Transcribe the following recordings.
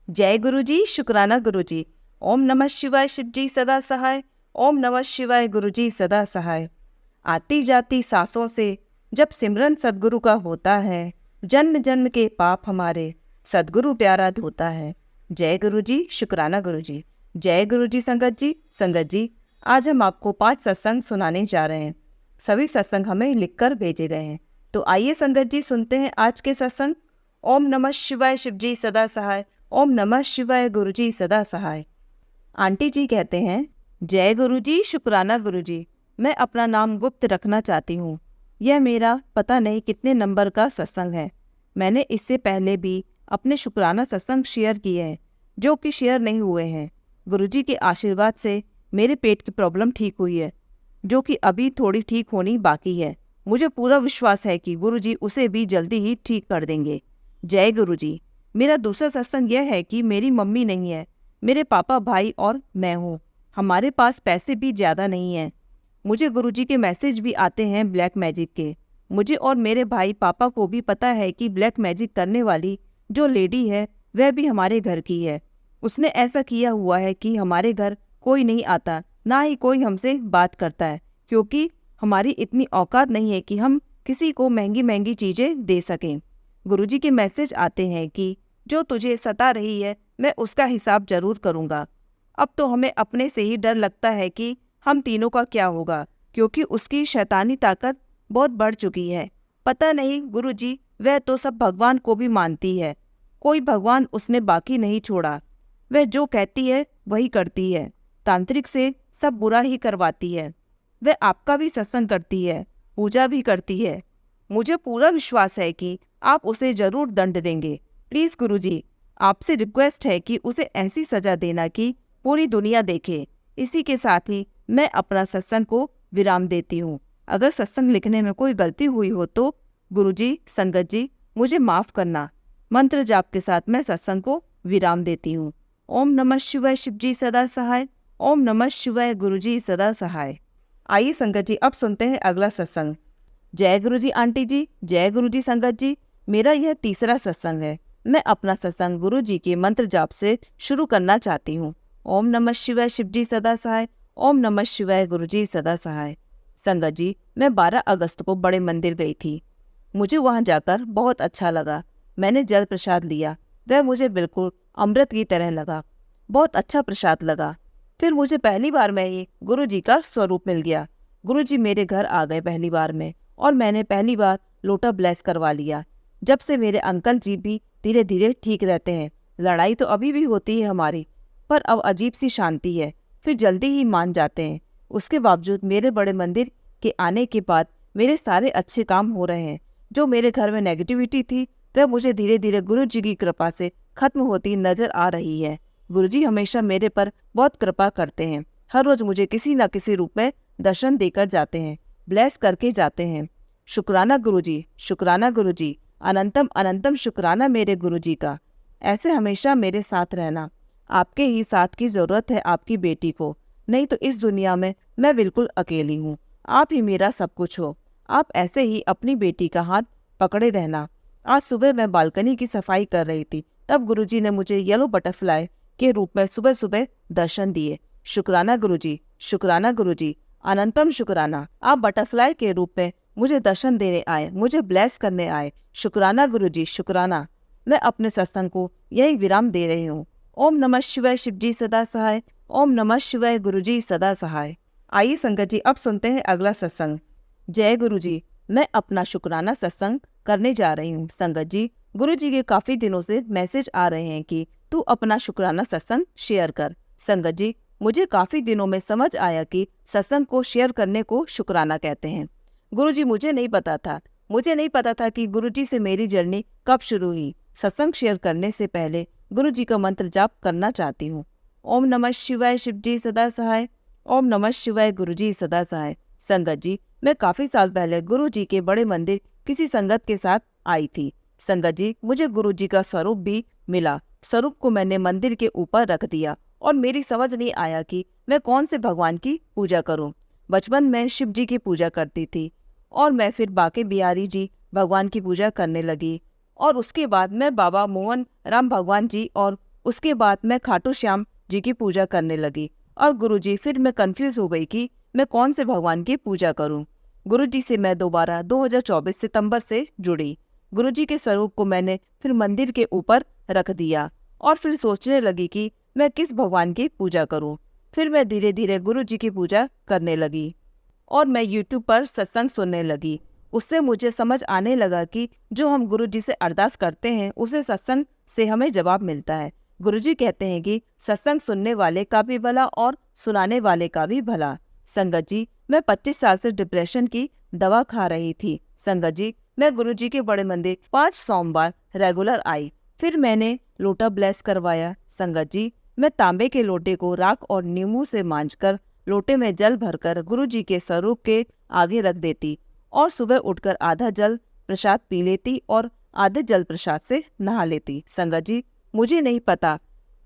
जय गुरु जी, शुक्राना गुरु जी। ओम नमः शिवाय, शिव जी सदा सहाय। ओम नमः शिवाय, गुरु जी सदा सहाय। आती जाती सांसों से जब सिमरन सद्गुरु का होता है, जन्म जन्म के पाप हमारे सद्गुरु प्यारा धोता है। जय गुरु जी, शुक्राना गुरु जी। जय गुरु जी। संगत जी, आज हम आपको 5 सत्संग सुनाने जा रहे हैं। सभी सत्संग हमें लिखकर भेजे गए हैं। तो आइए संगत जी, सुनते हैं आज के सत्संग। ओम नमः शिवाय, शिव जी सदा सहाय। ओम नमः शिवाय, गुरु जी सदा सहाय। आंटी जी कहते हैं, जय गुरु जी, शुक्राना गुरु जी। मैं अपना नाम गुप्त रखना चाहती हूँ। यह मेरा पता नहीं कितने नंबर का सत्संग है। मैंने इससे पहले भी अपने शुक्राना सत्संग शेयर किए हैं, जो कि शेयर नहीं हुए हैं। गुरु जी के आशीर्वाद से मेरे पेट की प्रॉब्लम ठीक हुई है, जो कि अभी थोड़ी ठीक होनी बाकी है। मुझे पूरा विश्वास है कि गुरु जी उसे भी जल्दी ही ठीक कर देंगे। जय गुरु जी। मेरा दूसरा सत्संग यह है कि मेरी मम्मी नहीं है, मेरे पापा, भाई और मैं हूँ। हमारे पास पैसे भी ज़्यादा नहीं हैं। मुझे गुरुजी के मैसेज भी आते हैं ब्लैक मैजिक के। मुझे और मेरे भाई पापा को भी पता है कि ब्लैक मैजिक करने वाली जो लेडी है वह भी हमारे घर की है। उसने ऐसा किया हुआ है कि हमारे घर कोई नहीं आता, ना ही कोई हमसे बात करता है, क्योंकि हमारी इतनी औकात नहीं है कि हम किसी को महंगी महंगी चीज़ें दे सकें। गुरुजी के मैसेज आते हैं कि जो तुझे सता रही है मैं उसका हिसाब जरूर करूँगा। अब तो हमें अपने से ही डर लगता है कि हम तीनों का क्या होगा, क्योंकि उसकी शैतानी ताकत बहुत बढ़ चुकी है। पता नहीं गुरुजी, वह तो सब भगवान को भी मानती है। कोई भगवान उसने बाकी नहीं छोड़ा। वह जो कहती है वही करती है। तांत्रिक से सब बुरा ही करवाती है। वह आपका भी सत्संग करती है, पूजा भी करती है। मुझे पूरा विश्वास है कि आप उसे जरूर दंड देंगे। प्लीज़ गुरुजी, आपसे रिक्वेस्ट है कि उसे ऐसी सजा देना कि पूरी दुनिया देखे। इसी के साथ ही मैं अपना सत्संग को विराम देती हूँ। अगर सत्संग लिखने में कोई गलती हुई हो तो गुरुजी, संगत जी, मुझे माफ़ करना। मंत्र जाप के साथ मैं सत्संग को विराम देती हूँ। ओम नमः शिवाय, शिव जी सदा सहाय। ओम नमः शिवाय, गुरु जी सदा सहाय। आइए संगत जी, अब सुनते हैं अगला सत्संग। जय गुरु जी आंटी जी, जय गुरु जी संगत जी। मेरा यह तीसरा सत्संग है। मैं अपना सत्संग गुरु जी के मंत्र जाप से शुरू करना चाहती हूँ। ओम नमः शिवाय, शिव जी सदा सहाय। ओम नमः शिवाय, गुरु जी सदा सहाय। संगत जी, मैं 12 अगस्त को बड़े मंदिर गई थी। मुझे वहाँ जाकर बहुत अच्छा लगा। मैंने जल प्रसाद लिया, वह मुझे बिल्कुल अमृत की तरह लगा। बहुत अच्छा प्रसाद लगा। फिर मुझे पहली बार में ही गुरु जी का स्वरूप मिल गया। गुरु जी मेरे घर आ गए पहली बार में, और मैंने पहली बार लोटा ब्लेस करवा लिया। जब से मेरे अंकल जी भी धीरे धीरे ठीक रहते हैं। लड़ाई तो अभी भी होती है हमारी, पर अब अजीब सी शांति है। फिर जल्दी ही मान जाते हैं। उसके बावजूद मेरे बड़े मंदिर के आने के बाद मेरे सारे अच्छे काम हो रहे हैं। जो मेरे घर में नेगेटिविटी थी वह मुझे धीरे धीरे गुरु जी की कृपा से खत्म होती नजर आ रही है। गुरु जी हमेशा मेरे पर बहुत कृपा करते हैं। हर रोज मुझे किसी न किसी रूप में दर्शन देकर जाते हैं, ब्लेस करके जाते हैं। शुक्राना गुरु जी, शुक्राना गुरु जी। अनंतम अनंतम शुक्राना मेरे गुरु जी का। ऐसे हमेशा मेरे साथ रहना। आपके ही साथ की ज़रूरत है आपकी बेटी को, नहीं तो इस दुनिया में मैं बिल्कुल अकेली हूँ। आप ही मेरा सब कुछ हो। आप ऐसे ही अपनी बेटी का हाथ पकड़े रहना। आज सुबह मैं बालकनी की सफाई कर रही थी, तब गुरुजी ने मुझे येलो बटरफ्लाई के रूप में सुबह सुबह दर्शन दिए। शुक्राना गुरुजी, शुक्राना गुरुजी। अनंतम शुक्राना, आप बटरफ्लाई के रूप में मुझे दर्शन देने आए, मुझे ब्लेस करने आए। शुक्राना गुरुजी, शुक्राना। मैं अपने सत्संग को यही विराम दे रही हूँ। ओम नमः शिवाय, शिव जी सदा सहाय। ओम नमः शिवाय, गुरु जी सदा सहाय। आइए संगत जी, अब सुनते हैं अगला सत्संग। जय गुरु जी। मैं अपना शुक्राना सत्संग करने जा रही हूँ। संगत जी, गुरु जी के काफी दिनों से मैसेज आ रहे हैं कि तू अपना शुक्राना सत्संग शेयर कर। संगत जी, मुझे काफी दिनों में समझ आया कि सत्संग को शेयर करने को शुक्राना कहते हैं। गुरु जी, मुझे नहीं पता था कि गुरु जी से मेरी जर्नी कब शुरू हुई। सत्संग शेयर करने से पहले गुरु जी का मंत्र जाप करना चाहती हूँ। ओम नमः शिवाय, शिव जी सदा सहाय। ओम नमः शिवाय, गुरु जी सदा सहाय। संगत जी, मैं काफी साल पहले गुरु जी के बड़े मंदिर किसी संगत के साथ आई थी। संगत जी, मुझे गुरु जी का स्वरूप भी मिला। स्वरूप को मैंने मंदिर के ऊपर रख दिया और मेरी समझ नहीं आया कि मैं कौन से भगवान की पूजा करूं। बचपन में शिव जी की पूजा करती थी और मैं फिर बाके बिहारी जी भगवान की पूजा करने लगी, और उसके बाद मैं बाबा मोहन राम भगवान जी और उसके बाद मैं खाटू श्याम जी की पूजा करने लगी। और गुरुजी, फिर मैं कंफ्यूज हो गई कि मैं कौन से भगवान की पूजा करूं। गुरुजी से मैं दोबारा 2024 सितंबर से जुड़ी। गुरुजी के स्वरूप को मैंने फिर मंदिर के ऊपर रख दिया और फिर सोचने लगी कि मैं किस भगवान की पूजा करूं। फिर मैं धीरे धीरे गुरुजी की पूजा करने लगी और मैं यूट्यूब पर सत्संग सुनने लगी। उससे मुझे समझ आने लगा कि जो हम गुरुजी से अरदास करते हैं उसे सत्संग से हमें जवाब मिलता है। गुरुजी कहते हैं कि सत्संग सुनने वाले का भी भला और सुनाने वाले का भी भला। संगत जी, मैं 25 साल से डिप्रेशन की दवा खा रही थी। संगत जी, मैं गुरुजी के बड़े मंदिर 5 सोमवार रेगुलर आई। फिर मैंने लोटा ब्लेस करवाया। संगत जी, मैं तांबे के लोटे को राख और नींबू से मांझकर लोटे में जल भरकर गुरुजी के स्वरूप के आगे रख देती और सुबह उठकर आधा जल प्रसाद पी लेती और आधे जल प्रसाद से नहा लेती। संगत जी, मुझे नहीं पता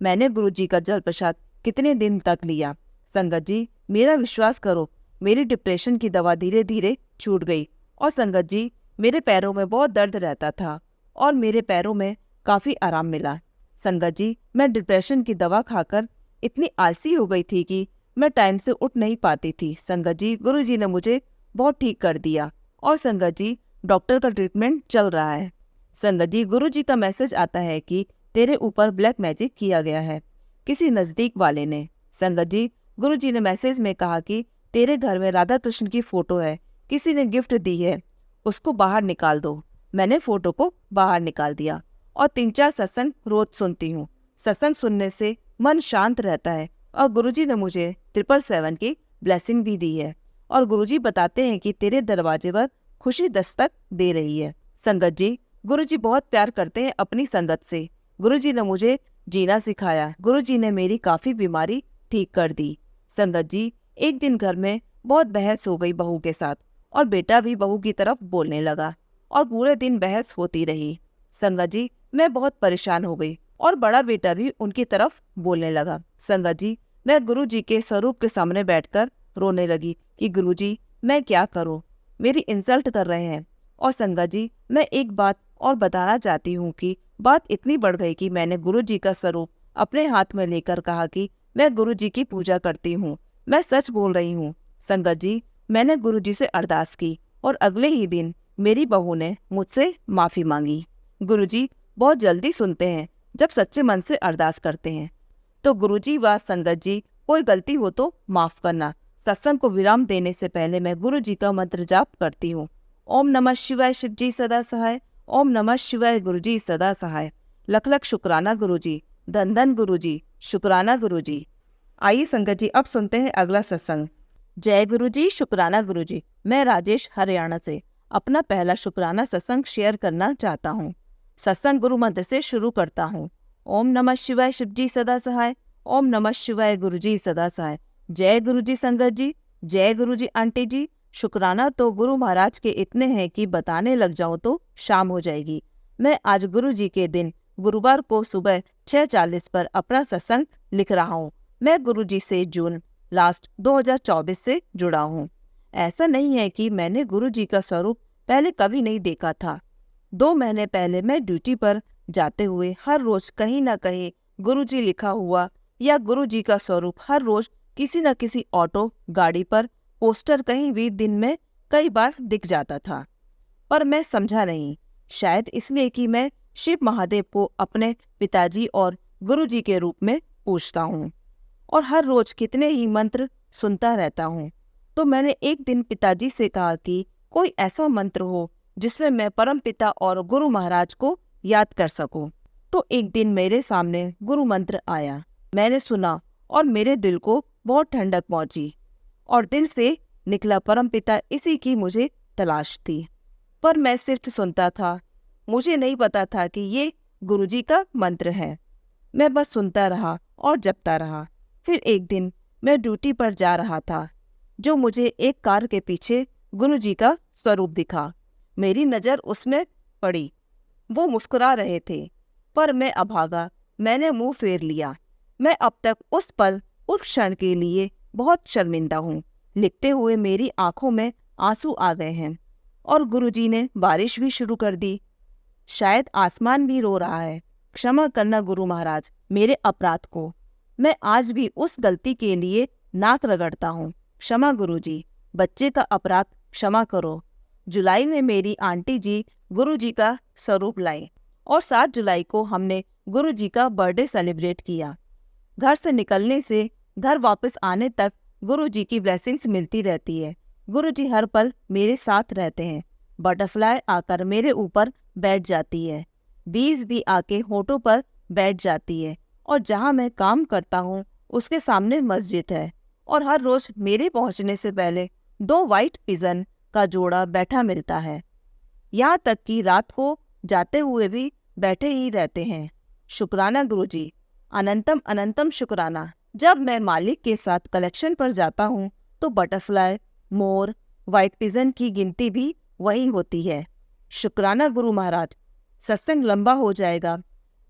मैंने गुरुजी का जल प्रसाद कितने दिन तक लिया। संगत जी, मेरा विश्वास करो, मेरी डिप्रेशन की दवा धीरे धीरे छूट गई। और संगत जी, मेरे पैरों में बहुत दर्द रहता था और मेरे पैरों में काफी आराम मिला। संगत जी, मैं डिप्रेशन की दवा खाकर इतनी आलसी हो गई थी कि मैं टाइम से उठ नहीं पाती थी। संगत जी, गुरुजी ने मुझे बहुत ठीक कर दिया और संगत जी, डॉक्टर का ट्रीटमेंट चल रहा है। संगत जी, गुरुजी का मैसेज आता है कि तेरे ऊपर ब्लैक मैजिक किया गया है किसी नजदीक वाले ने। संगत जी, गुरुजी ने मैसेज में कहा कि तेरे घर में राधा कृष्ण की फोटो है, किसी ने गिफ्ट दी है, उसको बाहर निकाल दो। मैंने फोटो को बाहर निकाल दिया और 3-4 सत्संग रोज सुनती हूँ। सत्संग सुनने से मन शांत रहता है और गुरुजी ने मुझे 777 की ब्लेसिंग भी दी है। और गुरुजी बताते हैं कि तेरे दरवाजे पर खुशी दस्तक दे रही है। संगत जी, गुरुजी बहुत प्यार करते हैं अपनी संगत से। गुरुजी ने मुझे जीना सिखाया। गुरुजी ने मेरी काफी बीमारी ठीक कर दी। संगत जी, एक दिन घर में बहुत बहस हो गई बहू के साथ और बेटा भी बहू की तरफ बोलने लगा और पूरे दिन बहस होती रही। संगत जी, मैं बहुत परेशान हो गई और बड़ा बेटा भी उनकी तरफ बोलने लगा। संगत जी, मैं गुरुजी के स्वरूप के सामने बैठकर रोने लगी कि गुरुजी, मैं क्या करूं, मेरी इंसल्ट कर रहे हैं। और संगत जी, मैं एक बात और बताना चाहती हूँ कि बात इतनी बढ़ गई कि मैंने गुरुजी का स्वरूप अपने हाथ में लेकर कहा कि मैं गुरुजी की पूजा करती हूँ, मैं सच बोल रही हूँ। संगत जी, मैंने गुरुजी से अरदास की और अगले ही दिन मेरी बहू ने मुझसे माफी मांगी। गुरुजी बहुत जल्दी सुनते हैं जब सच्चे मन से अरदास करते हैं। तो गुरुजी व संगत जी, कोई गलती हो तो माफ करना। सत्संग को विराम देने से पहले मैं गुरुजी का मंत्र जाप करती हूँ। ओम नमः शिवाय शिव जी सदा सहाय। ओम नमः शिवाय गुरुजी सदा सहाय। लख लख शुक्राना गुरुजी, धन धन गुरुजी, शुक्राना गुरुजी। आइए संगत जी, अब सुनते हैं अगला सत्संग। जय गुरुजी, शुक्राना गुरुजी। मैं राजेश हरियाणा से अपना पहला शुक्राना सत्संग शेयर करना चाहता हूँ। सत्संग गुरु मंत्र से शुरू करता हूँ। ओम नमः शिवाय शिव जी सदा सहाय। ओम नमः शिवाय गुरुजी सदा सहाय। जय गुरुजी संगत जी, जय गुरुजी आंटी जी। शुक्राना तो गुरु महाराज के इतने हैं कि बताने लग जाऊं तो शाम हो जाएगी। मैं आज गुरुजी के दिन गुरुवार को सुबह 6:40 पर अपना सत्संग लिख रहा हूँ। मैं गुरुजी से जून लास्ट 2024 से जुड़ा हूँ। ऐसा नहीं है कि मैंने गुरुजी का स्वरूप पहले कभी नहीं देखा था। 2 महीने पहले मैं ड्यूटी पर जाते हुए हर रोज कहीं ना कहीं गुरुजी लिखा हुआ या गुरुजी का स्वरूप हर रोज किसी न किसी ऑटो, गाड़ी पर, पोस्टर कहीं भी दिन में कई बार दिख जाता था। पर मैं समझा नहीं, शायद इसलिए कि मैं शिव महादेव को अपने पिताजी और गुरुजी के रूप में पूजता हूँ और हर रोज कितने ही मंत्र सुनता रहता हूँ। तो मैंने एक दिन पिताजी से कहा कि कोई ऐसा मंत्र हो जिसमें मैं परम पिता और गुरु महाराज को याद कर सकूं। तो एक दिन मेरे सामने गुरु मंत्र आया। मैंने सुना और मेरे दिल को बहुत ठंडक पहुंची और दिल से निकला परम पिता, इसी की मुझे तलाश थी। पर मैं सिर्फ सुनता था, मुझे नहीं पता था कि ये गुरुजी का मंत्र है। मैं बस सुनता रहा और जपता रहा। फिर एक दिन मैं ड्यूटी पर जा रहा था, जो मुझे एक कार के पीछे गुरुजी का स्वरूप दिखा। मेरी नज़र उसमें पड़ी। वो मुस्कुरा रहे थे, पर मैं अभागा, मैंने मुंह फेर लिया। मैं अब तक उस पल, उस क्षण के लिए बहुत शर्मिंदा हूँ। लिखते हुए मेरी आंखों में आंसू आ गए हैं और गुरुजी ने बारिश भी शुरू कर दी। शायद आसमान भी रो रहा है क्षमा करना गुरु महाराज मेरे अपराध को। मैं आज भी उस गलती के लिए नाक रगड़ता हूँ। क्षमा गुरुजी, बच्चे का अपराध क्षमा करो। जुलाई में मेरी आंटी जी गुरुजी का स्वरूप लाई और 7 जुलाई को हमने गुरुजी का बर्थडे सेलिब्रेट किया। घर से निकलने से घर वापस आने तक गुरुजी की ब्लेसिंग्स मिलती रहती है। गुरुजी हर पल मेरे साथ रहते हैं। बटरफ्लाई आकर मेरे ऊपर बैठ जाती है, बीज भी आके होठों पर बैठ जाती है, और जहाँ मैं काम करता हूँ उसके सामने मस्जिद है, और हर रोज मेरे पहुँचने से पहले 2 व्हाइट पिजन का जोड़ा बैठा मिलता है। यहाँ तक कि रात को जाते हुए भी बैठे ही रहते हैं। शुक्राना गुरुजी, अनंतम अनंतम शुक्राना। जब मैं मालिक के साथ कलेक्शन पर जाता हूँ तो बटरफ्लाई, मोर, व्हाइट पिजन की गिनती भी वही होती है। शुक्राना गुरु महाराज। सत्संग लंबा हो जाएगा,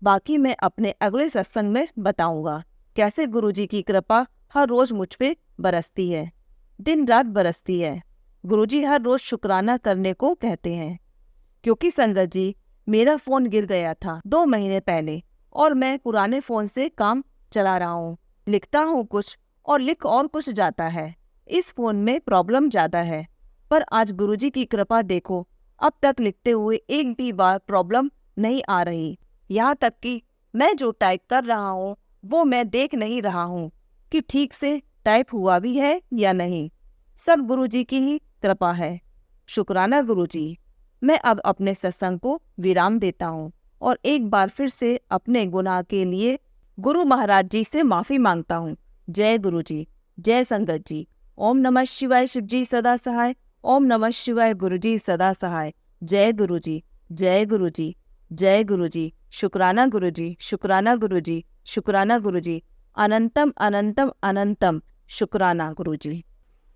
बाकी मैं अपने अगले सत्संग में बताऊंगा कैसे गुरुजी की कृपा हर रोज मुझ पे बरसती है, दिन रात बरसती है। गुरुजी हर रोज शुक्राना करने को कहते हैं। क्योंकि संगत जी, मेरा फ़ोन गिर गया था 2 महीने पहले और मैं पुराने फ़ोन से काम चला रहा हूँ। लिखता हूँ कुछ और लिख और कुछ जाता है। इस फ़ोन में प्रॉब्लम ज़्यादा है, पर आज गुरुजी की कृपा देखो, अब तक लिखते हुए एक भी बार प्रॉब्लम नहीं आ रही। यहाँ तक कि मैं जो टाइप कर रहा हूँ वो मैं देख नहीं रहा हूँ कि ठीक से टाइप हुआ भी है या नहीं। सब गुरुजी की ही कृपा है। शुक्राना गुरुजी। मैं अब अपने सत्संग को विराम देता हूँ और एक बार फिर से अपने गुनाह के लिए गुरु महाराज जी से माफ़ी मांगता हूँ। जय गुरुजी, जय संगत जी। ओम नमः शिवाय। शिवजी सदा सहाय। ओम नमः शिवाय। गुरुजी सदा सहाय। जय गुरुजी, जय गुरुजी, जय गुरुजी। शुक्राना गुरुजी, शुक्राना गुरुजी, शुक्राना गुरुजी। अनंतम अनंतम अनंतम शुक्राना गुरुजी।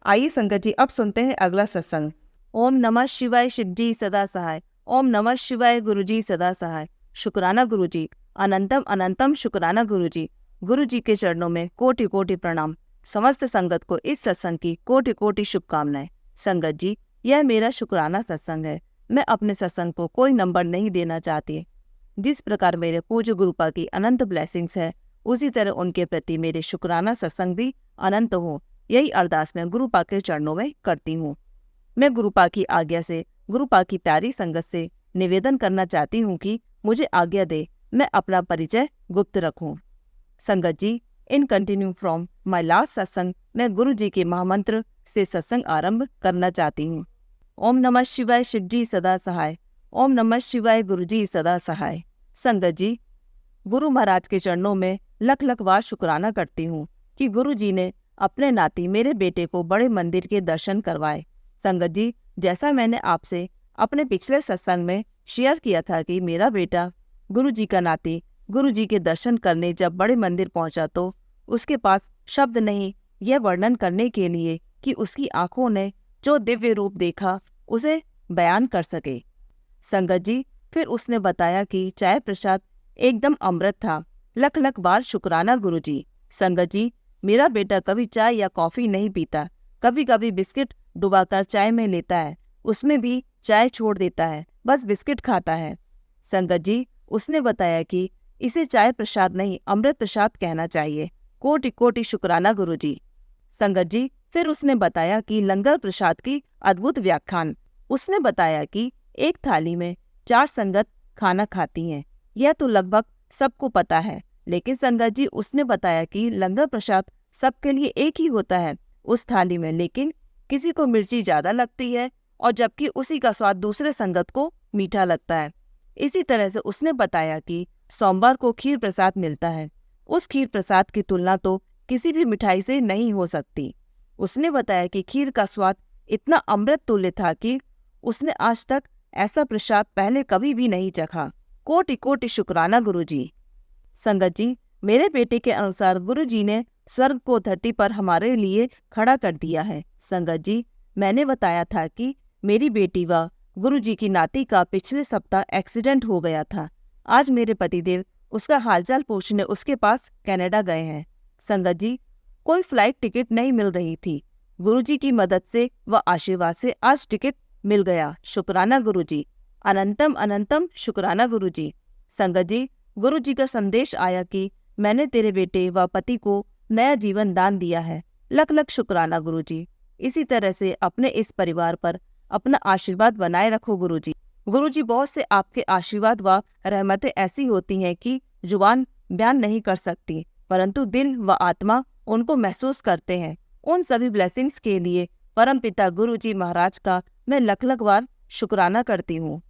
आइए संगत जी, अब सुनते हैं अगला सत्संग। ओम नमः शिवाय। शिवजी सदा सहाय। ओम नमः शिवाय। गुरुजी सदा सहाय। शुक्राना गुरुजी। अनंतम अनंतम शुक्राना गुरुजी। गुरुजी के चरणों में कोटि कोटि प्रणाम। समस्त संगत को इस सत्संग की कोटि कोटि शुभकामनाएं। संगत जी, यह मेरा शुक्राना सत्संग है। मैं अपने सत्संग को कोई नंबर नहीं देना चाहती। जिस प्रकार मेरे पूज्य गुरुपा की अनंत ब्लेसिंग्स है, उसी तरह उनके प्रति मेरे शुक्राना सत्संग भी अनंत हो, यही अरदास मैं गुरुपा के चरणों में करती हूँ। मैं गुरुपा की आज्ञा से, गुरुपा की प्यारी संगत से निवेदन करना चाहती हूँ कि मुझे आज्ञा दे मैं अपना परिचय गुप्त रखूं। संगत जी, इन कंटिन्यू फ्रॉम माय लास्ट सत्संग, मैं गुरु जी के महामंत्र से सत्संग आरंभ करना चाहती हूँ। ओम नमः शिवाय। शिवजी सदा सहाय। ओम नमः शिवाय। गुरुजी सदा सहाय। संगत जी, गुरु महाराज के चरणों में लख लख बार शुक्राना करती हूँ कि गुरु जी ने अपने नाती मेरे बेटे को बड़े मंदिर के दर्शन करवाए। संगत जी, जैसा मैंने आपसे अपने पिछले सत्संग में शेयर किया था कि मेरा बेटा गुरु जी का नाती गुरु जी के दर्शन करने जब बड़े मंदिर पहुंचा तो उसके पास शब्द नहीं यह वर्णन करने के लिए कि उसकी आंखों ने जो दिव्य रूप देखा उसे बयान कर सके। संगत जी, फिर उसने बताया कि चाय प्रसाद एकदम अमृत था। लख लख बार शुक्राना गुरुजी। संगत जी, मेरा बेटा कभी चाय या कॉफी नहीं पीता, कभी कभी बिस्किट डुबाकर चाय में लेता है, उसमें भी चाय छोड़ देता है, बस बिस्किट खाता है। संगत जी, उसने बताया कि इसे चाय प्रसाद नहीं अमृत प्रसाद कहना चाहिए। कोटि कोटि शुक्राना गुरुजी। संगत जी, फिर उसने बताया कि लंगर प्रसाद की अद्भुत व्याख्यान। उसने बताया कि एक थाली में 4 संगत खाना खाती हैं, यह तो लगभग सबको पता है, लेकिन संगत जी उसने बताया कि लंगर प्रसाद सबके लिए एक ही होता है उस थाली में, लेकिन किसी को मिर्ची ज़्यादा लगती है और जबकि उसी का स्वाद दूसरे संगत को मीठा लगता है। इसी तरह से उसने बताया कि सोमवार को खीर प्रसाद मिलता है, उस खीर प्रसाद की तुलना तो किसी भी मिठाई से नहीं हो सकती। उसने बताया कि खीर का स्वाद इतना अमृत तुल्य था कि उसने आज तक ऐसा प्रसाद पहले कभी भी नहीं चखा। कोटि कोटि शुक्राना गुरुजी। संगत जी, मेरे बेटे के अनुसार गुरुजी ने स्वर्ग को धरती पर हमारे लिए खड़ा कर दिया है। संगत जी, मैंने बताया था कि मेरी बेटी व गुरुजी की नाती का पिछले सप्ताह एक्सीडेंट हो गया था। आज मेरे पतिदेव उसका हालचाल पूछने उसके पास कनाडा गए हैं। संगत जी, कोई फ्लाइट टिकट नहीं मिल रही थी, गुरुजी की मदद से व आशीर्वाद से आज टिकट मिल गया। शुक्राना गुरुजी। अनंतम अनंतम शुक्राना गुरुजी। संगत जी, गुरु जी का संदेश आया कि मैंने तेरे बेटे व पति को नया जीवन दान दिया है। लख लख शुक्राना गुरु जी। इसी तरह से अपने इस परिवार पर अपना आशीर्वाद बनाए रखो गुरु जी। गुरु जी, बहुत से आपके आशीर्वाद व रहमतें ऐसी होती हैं कि जुबान बयान नहीं कर सकती, परंतु दिल व आत्मा उनको महसूस करते हैं। उन सभी ब्लेसिंग्स के लिए परम पिता गुरु जी महाराज का मैं लख लख बार शुक्राना करती हूँ।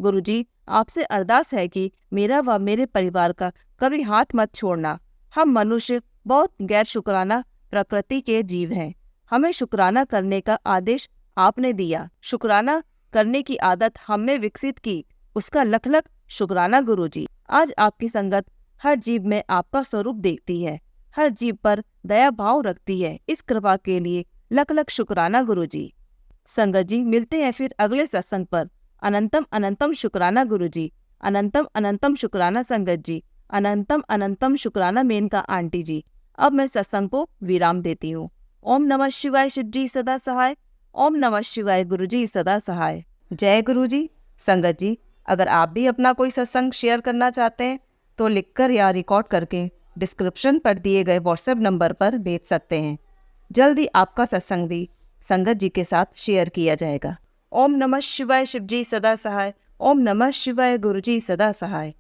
गुरु जी, आपसे अरदास है कि मेरा व मेरे परिवार का कभी हाथ मत छोड़ना। हम मनुष्य बहुत गैर शुक्राना प्रकृति के जीव हैं। हमें शुक्राना करने का आदेश आपने दिया। शुक्राना करने की आदत हम में विकसित की, उसका लख लख शुक्राना गुरु जी। आज आपकी संगत हर जीव में आपका स्वरूप देखती है, हर जीव पर दया भाव रखती है। इस कृपा के लिए लख लख शुक्राना गुरु जी। संगत जी, मिलते हैं फिर अगले सत्संग पर। अनंतम अनंतम शुक्राना गुरु जी। अनंतम अनंतम शुक्राना संगत जी। अनंतम अनंतम शुक्राना मेनका आंटी जी। अब मैं सत्संग को विराम देती हूँ। ओम नमः शिवाय शिव जी सदा सहाय। ओम नमः शिवाय गुरु जी सदा सहाय। जय गुरु जी। संगत जी, अगर आप भी अपना कोई सत्संग शेयर करना चाहते हैं तो लिखकर या रिकॉर्ड करके डिस्क्रिप्शन पर दिए गए व्हाट्सएप नंबर पर भेज सकते हैं। जल्दी आपका सत्संग भी संगत जी के साथ शेयर किया जाएगा। ओम नमः शिवाय शिव जी सदा सहाय। ओम नमः शिवाय गुरु जी सदा सहाय।